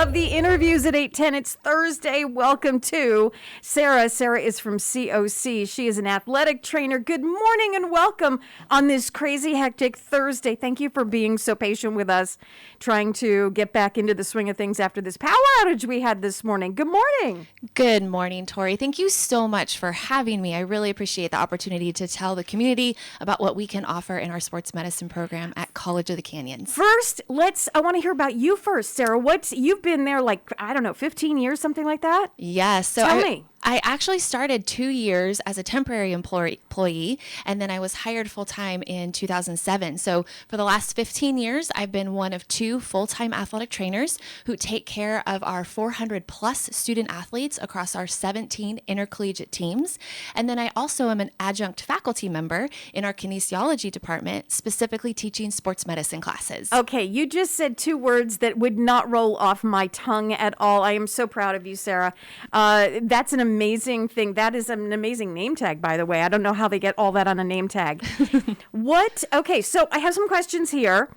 of the interviews at 8:10. It's Thursday. Welcome to Sarah. Sarah is from COC. She is an athletic trainer. Good morning and welcome on this crazy, hectic Thursday. Thank you for being so patient with us, trying to get back into the swing of things after this power outage we had this morning. Good morning. Good morning, Tori. Thank you so much for having me. I really appreciate the opportunity to tell the community about what we can offer in our sports medicine program at College of the Canyons. First, I want to hear about you first, Sarah. You've been there 15 years, something like that? Yes. So Tell me. I actually started 2 years as a temporary employee, and then I was hired full-time in 2007. So for the last 15 years, I've been one of 2 full-time athletic trainers who take care of our 400 plus student athletes across our 17 intercollegiate teams. And then I also am an adjunct faculty member in our kinesiology department, specifically teaching sports medicine classes. Okay, you just said 2 words that would not roll off my tongue at all. I am so proud of you, Sarah. That's an amazing thing. That is an amazing name tag, by the way. I don't know how they get all that on a name tag. Okay, so I have some questions here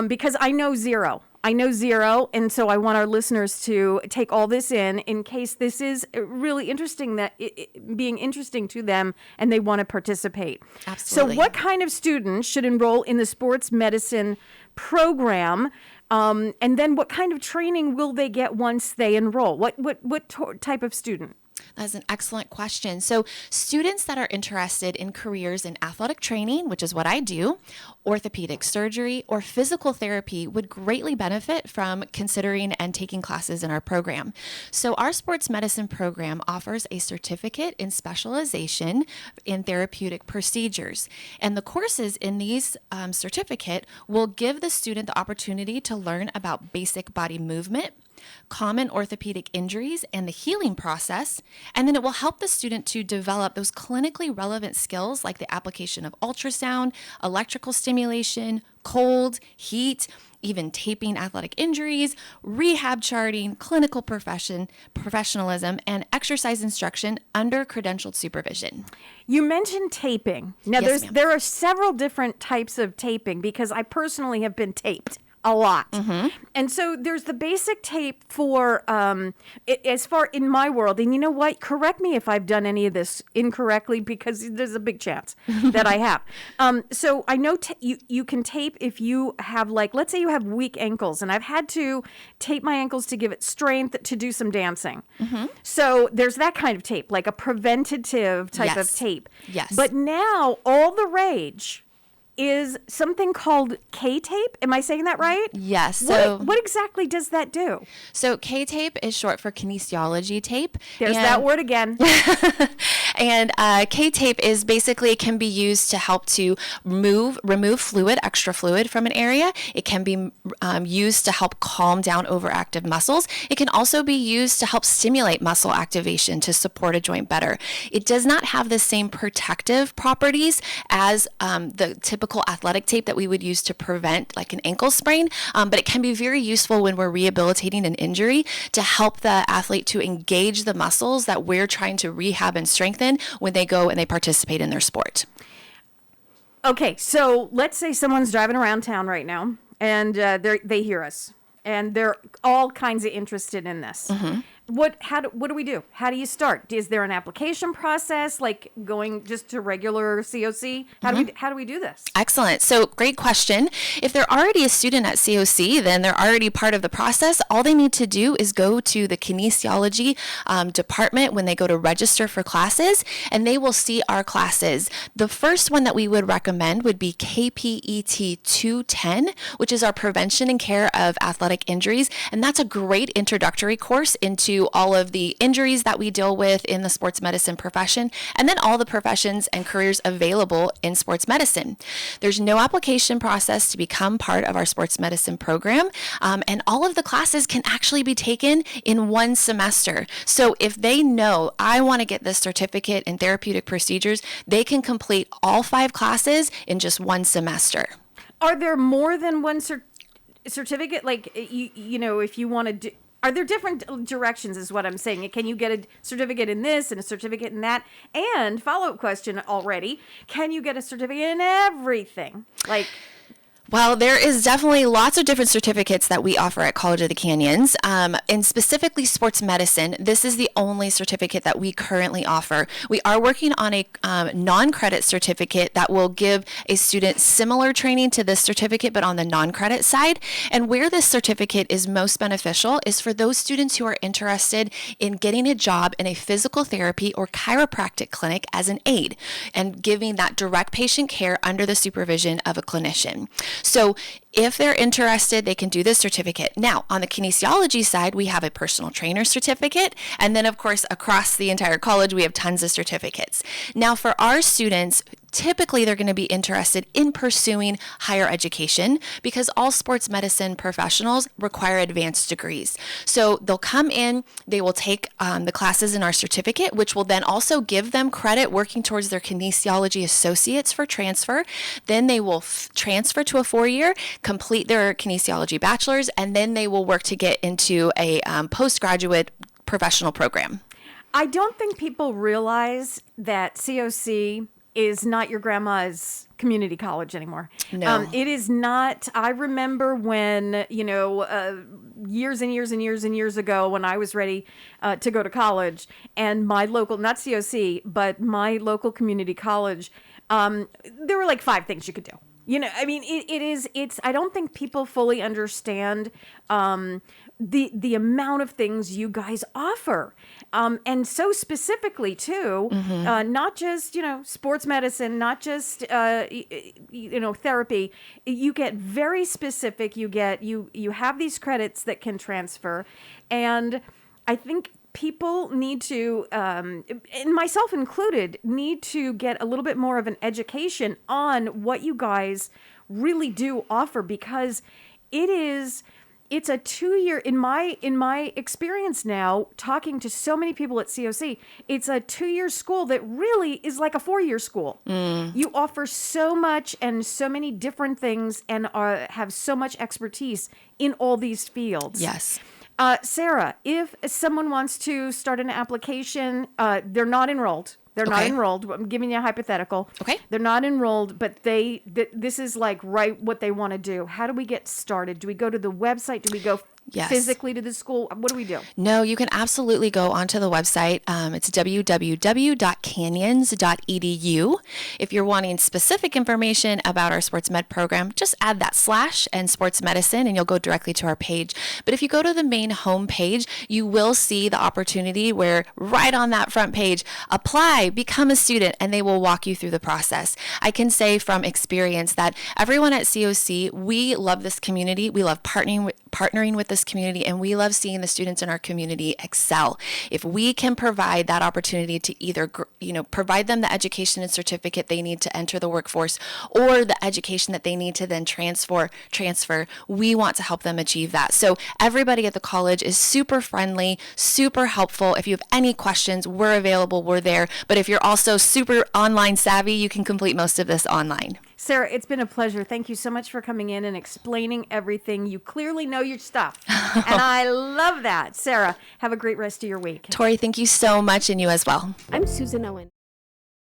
because I know zero, and so I want our listeners to take all this in case this is really interesting, being interesting to them and they want to participate. Absolutely. So what kind of students should enroll in the sports medicine program? And then what kind of training will they get once they enroll? What type of student? That's an excellent question. So students that are interested in careers in athletic training, which is what I do, orthopedic surgery, or physical therapy would greatly benefit from considering and taking classes in our program. So our sports medicine program offers a certificate in specialization in therapeutic procedures. And the courses in these certificate will give the student the opportunity to learn about basic body movement, common orthopedic injuries, and the healing process. And then it will help the student to develop those clinically relevant skills like the application of ultrasound, electrical stimulation, cold, heat, even taping athletic injuries, rehab charting, clinical professionalism, and exercise instruction under credentialed supervision. You mentioned taping. Now, Yes, ma'am. there are several different types of taping because I personally have been taped a lot. Mm-hmm. And so there's the basic tape for, as far in my world, and you know what? Correct me if I've done any of this incorrectly because there's a big chance that I have. So I know you can tape if you have let's say you have weak ankles, and I've had to tape my ankles to give it strength to do some dancing. Mm-hmm. So there's that kind of tape, like a preventative type of tape. Yes. But now all the rage is something called K-tape. Am I saying that right? Yes. So what exactly does that do? So K-tape is short for kinesiology tape. There's that word again. And K-tape is basically can be used to help to remove fluid, extra fluid from an area. It can be used to help calm down overactive muscles. It can also be used to help stimulate muscle activation to support a joint better. It does not have the same protective properties as the typical athletic tape that we would use to prevent like an ankle sprain, but it can be very useful when we're rehabilitating an injury to help the athlete to engage the muscles that we're trying to rehab and strengthen when they go and they participate in their sport. Okay, so let's say someone's driving around town right now and they hear us and they're all kinds of interested in this. Mm-hmm. What do we do? How do you start? Is there an application process, like going just to regular COC? How do we do this? Excellent. So great question. If they're already a student at COC, then they're already part of the process. All they need to do is go to the kinesiology department when they go to register for classes, and they will see our classes. The first one that we would recommend would be KPET 210, which is our prevention and care of athletic injuries. And that's a great introductory course into all of the injuries that we deal with in the sports medicine profession, and then all the professions and careers available in sports medicine. There's no application process to become part of our sports medicine program, and all of the classes can actually be taken in one semester. So if they know, I want to get this certificate in therapeutic procedures, they can complete all 5 classes in just one semester. Are there more than one certificate? Like, you know, if you want to do... Are there different directions is what I'm saying? Can you get a certificate in this and a certificate in that? And follow-up question already, can you get a certificate in everything? Like... Well, there is definitely lots of different certificates that we offer at College of the Canyons. And specifically sports medicine, this is the only certificate that we currently offer. We are working on a non-credit certificate that will give a student similar training to this certificate, but on the non-credit side. And where this certificate is most beneficial is for those students who are interested in getting a job in a physical therapy or chiropractic clinic as an aide and giving that direct patient care under the supervision of a clinician. So if they're interested, they can do this certificate. Now, on the kinesiology side, we have a personal trainer certificate. And then, of course, across the entire college, we have tons of certificates. Now, for our students, typically they're going to be interested in pursuing higher education because all sports medicine professionals require advanced degrees. So they'll come in, they will take the classes in our certificate, which will then also give them credit working towards their kinesiology associates for transfer. Then they will transfer to a 4-year, complete their kinesiology bachelor's, and then they will work to get into a postgraduate professional program. I don't think people realize that COC is not your grandma's community college anymore. No. It is not. I remember when, years and years and years and years ago when I was ready to go to college, and my local, not COC, but my local community college, there were like 5 things you could do. I mean, it's, I don't think people fully understand the amount of things you guys offer. And so specifically too, not just, sports medicine, not just, therapy. You get very specific. You have these credits that can transfer. And I think people need to, and myself included, need to get a little bit more of an education on what you guys really do offer, because it's a 2-year, in my experience now, talking to so many people at COC, it's a 2-year school that really is like a 4-year school. You offer so much and so many different things and have so much expertise in all these fields. Yes. Sarah, if someone wants to start an application, they're not enrolled. They're not Okay. enrolled. I'm giving you a hypothetical. Okay. They're not enrolled, but this is like right what they want to do. How do we get started? Do we go to the website? Do we go Yes. physically to the school? What do we do? No, you can absolutely go onto the website. It's www.canyons.edu. If you're wanting specific information about our sports med program, just add that / and sports medicine and you'll go directly to our page. But if you go to the main home page, you will see the opportunity where right on that front page, apply, become a student, and they will walk you through the process. I can say from experience that everyone at COC, we love this community. We love partnering with this community, and we love seeing the students in our community excel. If we can provide that opportunity to either, provide them the education and certificate they need to enter the workforce, or the education that they need to then transfer, we want to help them achieve that. So everybody at the college is super friendly, super helpful. If you have any questions, we're available, we're there. But if you're also super online savvy, you can complete most of this online. Sarah, it's been a pleasure. Thank you so much for coming in and explaining everything. You clearly know your stuff, and I love that. Sarah, have a great rest of your week. Tori, thank you so much, and you as well. I'm Susan Owen.